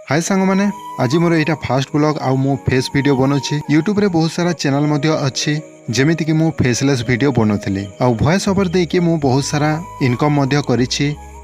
हाय सांग मैंने आज मोर यहाँ फास्ट ब्लॉग आउ मो फेस वीडियो बनाऊँ यूट्यूब रे बहुत सारा चैनल अच्छी जमीती कि मु फेसलेस वीडियो बनाऊली आ वॉइस ओवर देकी मु बहुत सारा इनकम करी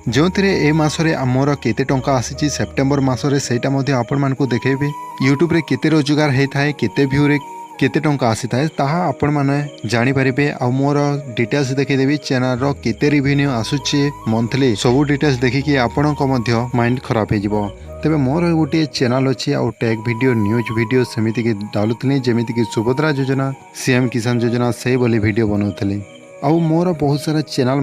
जो ए मासरे मोर केते टंका आसी सेप्टेम्बर मासरे सेटा आपण मानकु देखेबी यूट्यूब रे केते रोजगार होता है केते व्यू रे केते टंका आसी थाए ताहा आपण माने जानि परिबे आ मोर डिटेल्स देखिदेवी चैनल रो केते रेवेन्यू आसुची मंथली सब डिटेल्स देखिकी आपणको मध्य माइंड खराब हो तेरे मोर गोटे चैनल अच्छी आउ टेक वीडियो न्यूज वीडियो सेमिति की डालुनी जमीती कि सुभद्रा योजना सीएम किसान योजना से बोली वीडियो बनाऊली आउ मोर बहुत सारा चैनल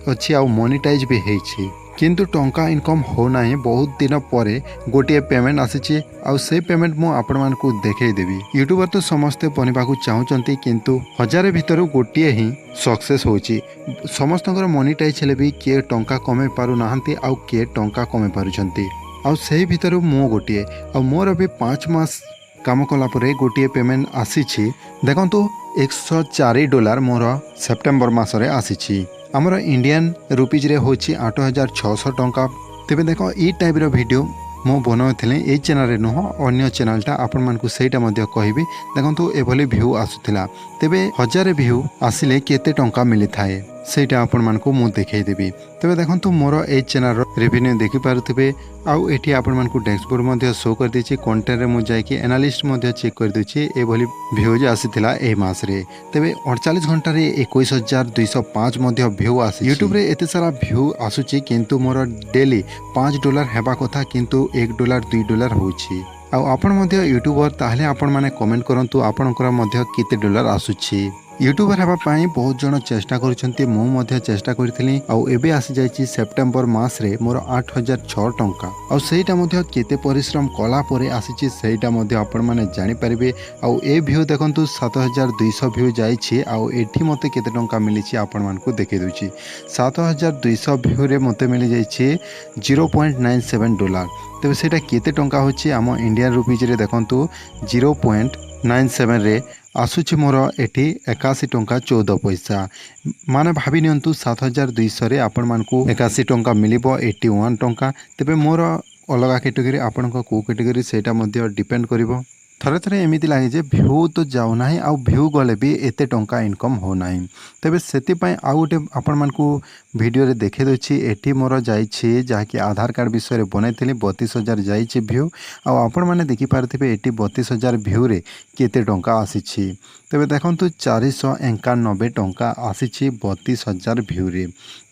अच्छी आउ मोनिटाइज भी होती किंतु टंका इनकम हो ना बहुत दिन पर गोटे पेमेंट आसी आउ से पेमेंट मु आपण मानकु देखैदेवी यूट्यूबर तो समस्ते बनवाक चाहूँगी किंतु हजार भितर गोटे ही सक्सेस होची समस्त मोनिटाइज हेले भी किए टंका कमे पारु नाहंती आउ किए टंका कमे पारुछंती आउ से भीतर मु गोटे आ मोर भी 5 मास काम कलापर गोटे पेमेंट आसी देखु $104 मोर सेप्टेम्बर मसरे आसी आमर इंडियन रुपीज रे होची 8600 टंका तेबे देखो ई टाइप रो वीडियो मु बनाऊली ये चैनल नुह अन्य चैनलटा आपण मानकु सेटा मध्य कहबी देखंतु एभली व्यू आसुथिला तेबे 1000 व्यू आसिले केते टंका मिली थाए सेटा आपण मानकु मु देखैदेबी तेबे देखंतु मोर ए चैनल रो रेवेन्यू देखि पारुथिबे आउ एठी आपण मानकु डैशबोर्ड मध्य शो कर दिछि कंटेंट रे मु जाय कि एनालिस्ट मध्य चेक कर दिछि एभली व्यूज आसिथिला ए मास रे तेबे 48 घंटा रे 21205 मध्य व्यू आसी यूट्यूब रे एते सारा व्यू आसुछि किंतु मोर डेली $5 हेबा कथा किंतु $1 $2 होछि आउ आपण मध्य यूट्यूबर ताहले आपण माने कमेंट करंतु आपणकर मध्य केते डॉलर आसुछि यूट्यूबर हेबा पाई बहुत जन चेष्टा करिसेंती मु मध्य चेष्टा करिथिली आउ एबे आसी जायछि सेप्टेम्बर मास रे मोर 8006 टंका आउ सेटा मध्य केते परिश्रम कला परे आसीछि सेटा मध्य आपण माने जानि परिबे आउ ए व्यू देखंतु 7200 व्यू जायछि आउ एठी मते केते टंका मिलिछि आपण मानकु देखै दोछि 7200 व्यू रे मते मिलि जायछि $0.97 तेबे सेटा केते टंका होछि आम इंडियन रुपीज रे देखंतु 0.97 रे आसुची मोर एटी 81 टंका 14 पैसा माने भाभी नियंतु 7200 रे आपण मानकु 81 टंका मिलिबो 81 टंका तेबे मोर अलगा कैटेगरी आपण को कैटेगरी सेटा मध्य डिपेंड करिवो थरे थरे एमिति लागे जे व्यू तो जाउ नाही आ व्यू गले भी एते टंका इनकम हो नाही तेबे सेति पय आ गोटे आपण मानकु वीडियो रे देखे दोछि एठी मोर जाईछि जाकी आधार कार्ड विषय रे बनैथिली 32000 जाईछि व्यू आ आपण माने देखि पारथिबे एठी 32000 व्यू रे केते टंका आसीछि तेबे देखंतु 491 टंका आसीछि 32000 व्यू रे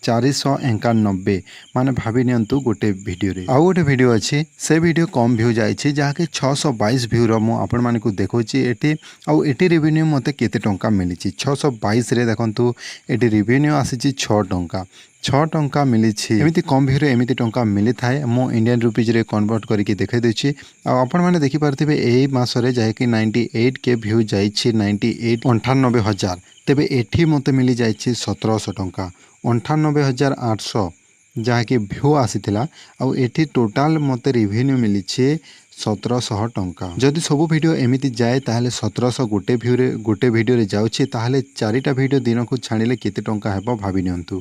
491 माने भाभी नियंतु गोटे वीडियो रे आ गोटे वीडियो अछि से वीडियो कम व्यू जाईछि जाके 622 व्यू रो मु आपण मानकु देखौछि एठी आ एठी रेवेन्यू मते केते टंका मिलिछि 622 रे देखंतु एठी रेवेन्यू आसीछि 6 टंका 6 टंका मिली एमती कम भीड़ एमती टंका मिली थाए मो इंडियन रुपीज रे कन्वर्ट करके देखै देछि आपण माने देखि पारथिबे एई मासरे जायकि 98 के व्यू जाइछि 98 तेबे एठी मते मिली जाइछि 1700 टंका 98800 जहाँकि व्यू आसीथिला आ एठी टोटाल मते रेवेन्यू मिली 1700 टंका जदि सब वीडियो एमिति जाए ताहले 1700 गोटे वीडियो रे जाउछि ताहले 4टा वीडियो दिन को छाणिले केते टंका हेबो भाबी नियंतु।